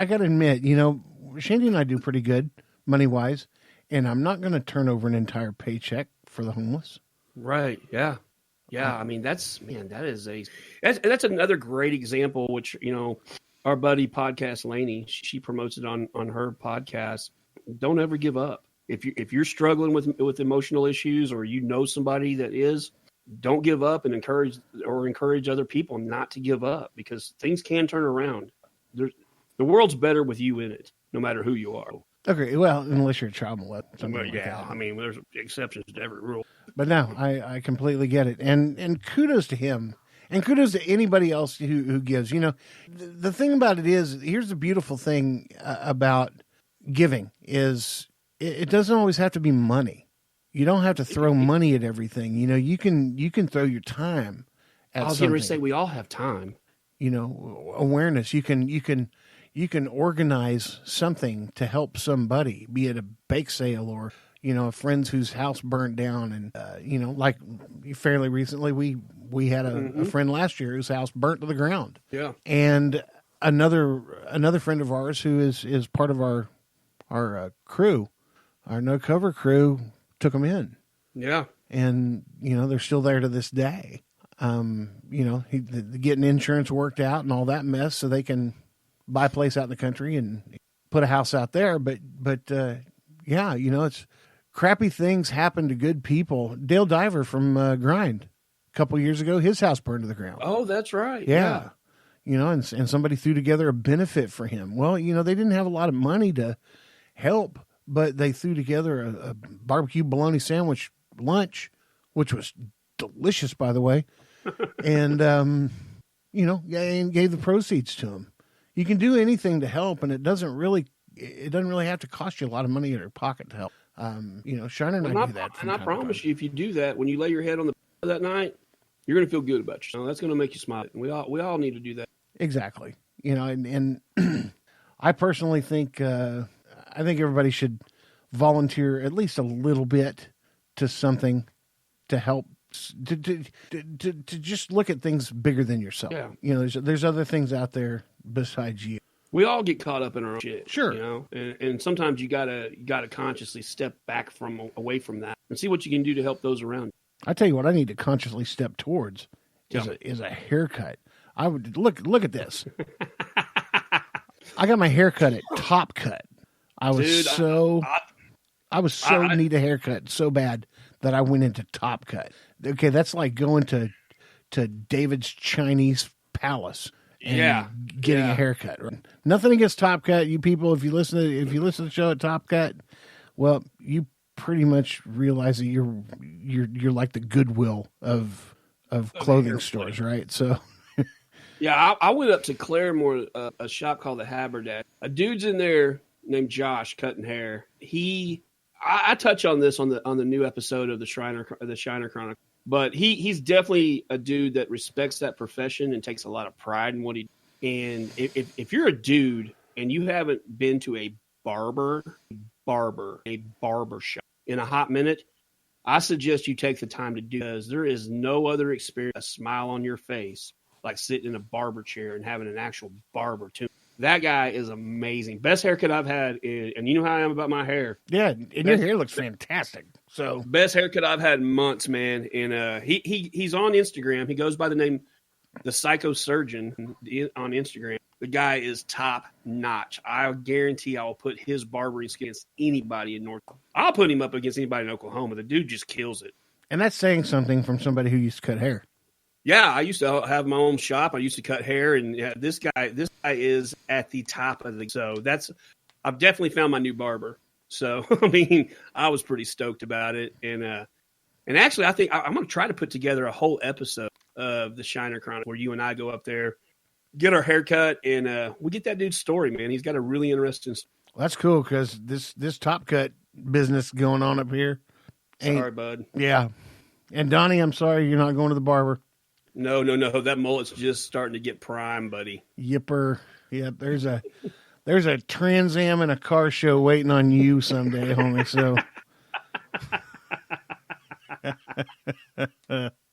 I got to admit, Shandy and I do pretty good money-wise, and I'm not going to turn over an entire paycheck for the homeless. Right. Yeah. Yeah. I mean, that's another great example, which, our buddy Podcast Laney, she promotes it on her podcast. Don't ever give up. If you're struggling with emotional issues, or somebody that is, don't give up, and encourage other people not to give up, because things can turn around. The world's better with you in it, no matter who you are. Okay, well, unless you're a child molester. Well, yeah, I mean, there's exceptions to every rule. But no, I completely get it, and kudos to him, and kudos to anybody else who gives. The thing about it is, here's the beautiful thing about giving is it doesn't always have to be money. You don't have to throw money at everything. You can throw your time at something. I was going to say, we all have time. Awareness. You can organize something to help somebody, be it a bake sale or, a friend's whose house burnt down. And, like fairly recently, we had a friend last year whose house burnt to the ground. Yeah. And another friend of ours who is part of our crew, our no cover crew, took them in. Yeah. And, they're still there to this day. Getting insurance worked out and all that mess so they can buy a place out in the country and put a house out there. But yeah, it's crappy things happen to good people. Dale Diver from Grind a couple years ago, his house burned to the ground. Oh, that's right. Yeah. And somebody threw together a benefit for him. Well, they didn't have a lot of money to help, but they threw together a barbecue bologna sandwich lunch, which was delicious, by the way. And, and gave the proceeds to him. You can do anything to help, and it doesn't really have to cost you a lot of money in your pocket to help. Shiner and I do that. And I promise you, if you do that, when you lay your head on the pillow that night, you're going to feel good about yourself. That's going to make you smile. And we all need to do that. Exactly. And I personally think, I think everybody should volunteer at least a little bit to something to help. To just look at things bigger than yourself. Yeah. There's other things out there besides you. We all get caught up in our own shit. Sure. And sometimes you gotta consciously step back away from that and see what you can do to help those around you. I tell you what, I need to consciously step towards is a haircut. I would look at this. I got my haircut at Top Cut. I was so need a haircut so bad that I went into Top Cut. Okay, that's like going to David's Chinese Palace and getting a haircut. Right? Nothing against Top Cut, you people. If you listen to the show at Top Cut, well, you pretty much realize that you're like the Goodwill of clothing stores, right? So. Yeah, I went up to Claremore, a shop called the Haberdasher. A dude's in there named Josh cutting hair. I touch on this on the new episode of the Shiner Chronicle, but he's definitely a dude that respects that profession and takes a lot of pride in what he. And if you're a dude and you haven't been to a barber shop in a hot minute, I suggest you take the time to do it, because there is no other experience, a smile on your face, like sitting in a barber chair and having an actual barber too. That guy is amazing. Best haircut I've had, and you know how I am about my hair. Yeah, and your hair looks fantastic. So best haircut I've had in months, man. And he's on Instagram. He goes by the name The Psycho Surgeon on Instagram. The guy is top notch. I guarantee I will put his barbering skills against anybody in North. I'll put him up against anybody in Oklahoma. The dude just kills it. And that's saying something from somebody who used to cut hair. Yeah, I used to have my own shop. I used to cut hair, and this guy is at the top of the. So I've definitely found my new barber. So I mean, I was pretty stoked about it, and actually, I think I'm going to try to put together a whole episode of the Shiner Chronicle where you and I go up there, get our haircut, and we get that dude's story. Man, he's got a really interesting. Well, that's cool, because this Top Cut business going on up here. Sorry, bud. Yeah, and Donnie, I'm sorry you're not going to the barber. No. That mullet's just starting to get prime, buddy. Yipper. Yeah, there's a Trans Am and a car show waiting on you someday, homie. So.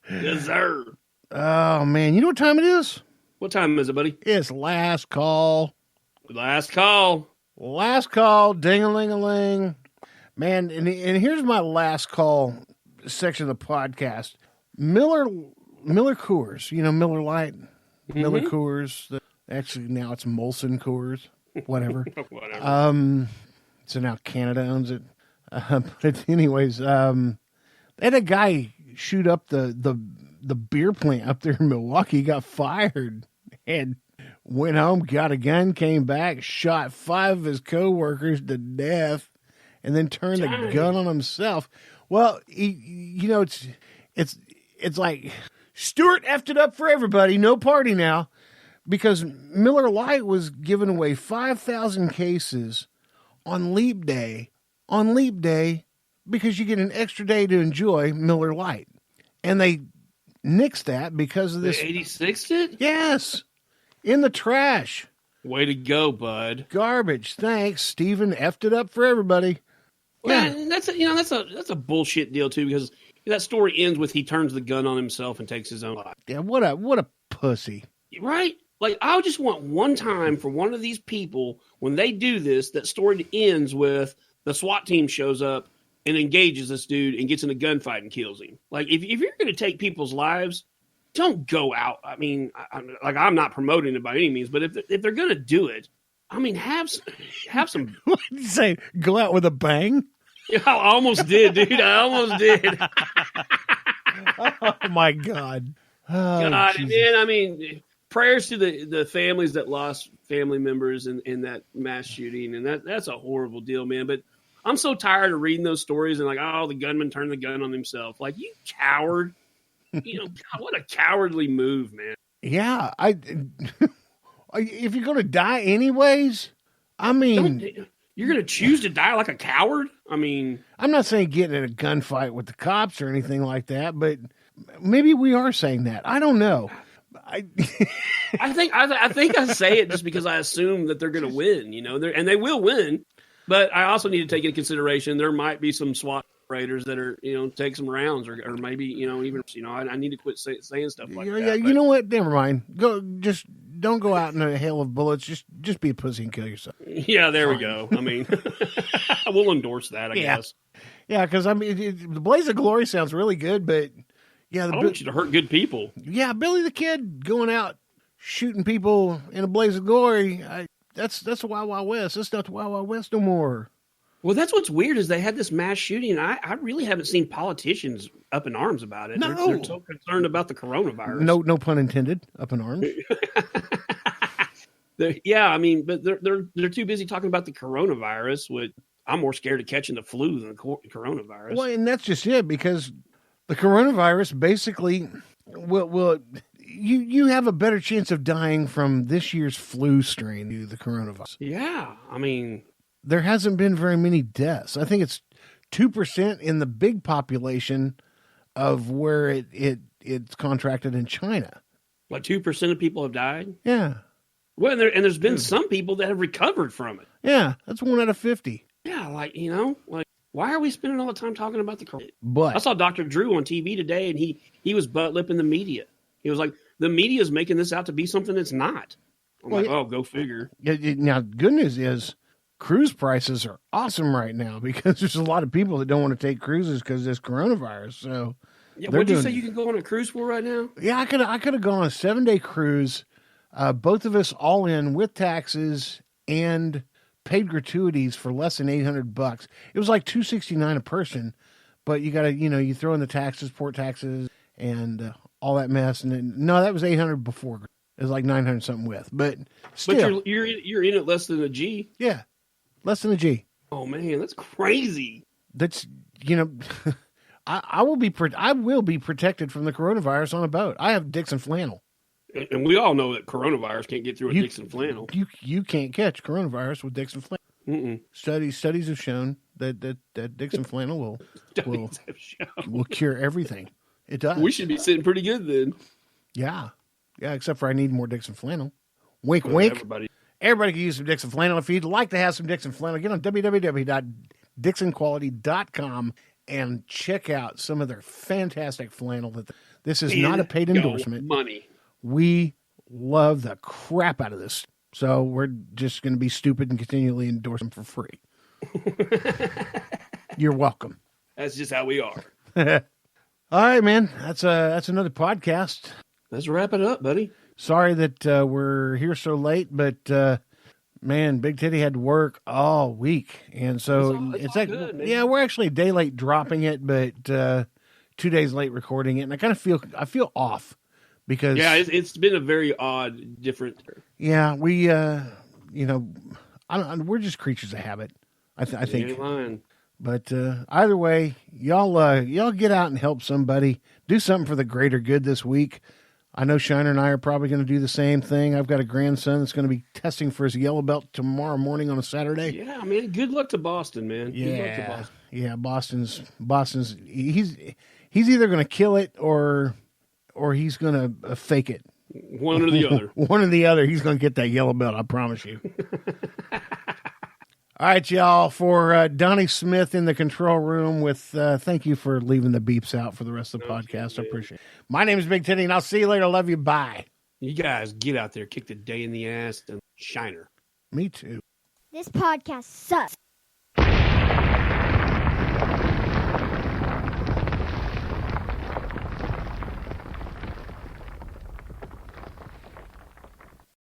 Yes, sir. Oh, man. You know what time it is? What time is it, buddy? It's last call. Last call. Last call. Ding-a-ling-a-ling. Man, and here's my last call section of the podcast. Miller Coors. You know, Miller Lite. Mm-hmm. Miller Coors. Actually, now it's Molson Coors. Whatever. Whatever. So now Canada owns it. But anyways, they had a guy shoot up the beer plant up there in Milwaukee. He got fired and went home, got a gun, came back, shot 5 of his coworkers to death, and then turned the gun on himself. Well, it's like Stewart effed it up for everybody. No party now, because Miller Lite was giving away 5,000 cases on Leap Day. Because you get an extra day to enjoy Miller Lite. And they nixed that because of this. They 86'd it? Yes. In the trash. Way to go, bud. Garbage. Thanks. Steven effed it up for everybody. Well, yeah. That's a bullshit deal too, because that story ends with he turns the gun on himself and takes his own life. Yeah, what a pussy. Right? Like, I just want one time for one of these people, when they do this, that story ends with the SWAT team shows up and engages this dude and gets in a gunfight and kills him. Like, if you're going to take people's lives, don't go out. I mean, I'm not promoting it by any means, but if they're going to do it, I mean, have some. What did you say? Go out with a bang? Yeah, I almost did, dude. I almost did. Oh my God. Oh, God, man. I mean, prayers to the families that lost family members in that mass shooting, and that's a horrible deal, man. But I'm so tired of reading those stories and like, oh, the gunman turned the gun on himself. Like, you coward. God, what a cowardly move, man. Yeah, if you're going to die anyways, I mean, you're going to choose to die like a coward? I mean, I'm not saying getting in a gunfight with the cops or anything like that, but maybe we are saying that. I don't know. I think I say it just because I assume that they're going to win, and they will win. But I also need to take into consideration there might be some SWAT raiders that are, take some rounds or maybe, even, I need to quit saying stuff like that. Yeah, you know what? Never mind. Just don't go out in a hail of bullets. Just be a pussy and kill yourself. Yeah, there we go. I mean, we'll endorse that, I guess. Yeah, because I mean, the Blaze of Glory sounds really good, but yeah, I don't want you to hurt good people. Yeah, Billy the Kid going out shooting people in a blaze of glory. That's the Wild Wild West. That's not the Wild Wild West no more. Well, that's what's weird is they had this mass shooting, and I really haven't seen politicians up in arms about it. No. They're so concerned about the coronavirus. No pun intended. Up in arms. Yeah, I mean, but they're too busy talking about the coronavirus. Which I'm more scared of catching the flu than the coronavirus. Well, and that's just it, because the coronavirus basically will you have a better chance of dying from this year's flu strain than the coronavirus. Yeah, I mean, there hasn't been very many deaths. I think it's 2% in the big population of where it's contracted in China. Like 2% of people have died? Yeah. Well, there's been some people that have recovered from it. Yeah, that's 1 out of 50. Yeah, like why are we spending all the time talking about the coronavirus? But I saw Dr. Drew on TV today, and he was butt-lipping the media. He was like, the media is making this out to be something it's not. I'm like, oh, go figure. Now, good news is cruise prices are awesome right now because there's a lot of people that don't want to take cruises because of this coronavirus. So, yeah, what did you say you can go on a cruise for right now? Yeah, I could have gone on a 7-day cruise. Both of us all in with taxes and paid gratuities for less than $800. It was like $269 a person, but you got to, you throw in the taxes, port taxes, and all that mess. And then, no, that was $800 before. It was like $900 something with, but still, but you're in it less than a G. Yeah, less than a G. Oh man, that's crazy. That's I will be protected from the coronavirus on a boat. I have Dixon flannel. And we all know that coronavirus can't get through a Dixon flannel. You can't catch coronavirus with Dixon flannel. Mm-mm. Studies have shown that Dixon flannel will cure everything. It does. We should be sitting pretty good then. Yeah, except for I need more Dixon flannel. Wink, wink. Everybody can use some Dixon flannel. If you'd like to have some Dixon flannel, get on www.dixonquality.com and check out some of their fantastic flannel. This is not a paid endorsement. Money. We love the crap out of this. So we're just going to be stupid and continually endorse them for free. You're welcome. That's just how we are. All right, man. That's another podcast. Let's wrap it up, buddy. Sorry that we're here so late, but man, Big Titty had to work all week, and so it's like, good, yeah, we're actually a day late dropping it, but 2 days late recording it, and I feel off because it's been a very odd, different. Yeah, we we're just creatures of habit. I think. But either way, y'all get out and help somebody. Do something for the greater good this week. I know Shiner and I are probably going to do the same thing. I've got a grandson that's going to be testing for his yellow belt tomorrow morning on a Saturday. Yeah, man. Good luck to Boston, man. Yeah, good luck to Boston. Yeah. Boston's. He's either going to kill it or he's going to fake it. One or the other. One or the other. He's going to get that yellow belt. I promise you. All right, y'all, for Donnie Smith in the control room with thank you for leaving the beeps out for the rest of the podcast. I appreciate it. My name is Big Titty, and I'll see you later. Love you. Bye. You guys get out there, kick the day in the ass, and Shiner. Me too. This podcast sucks.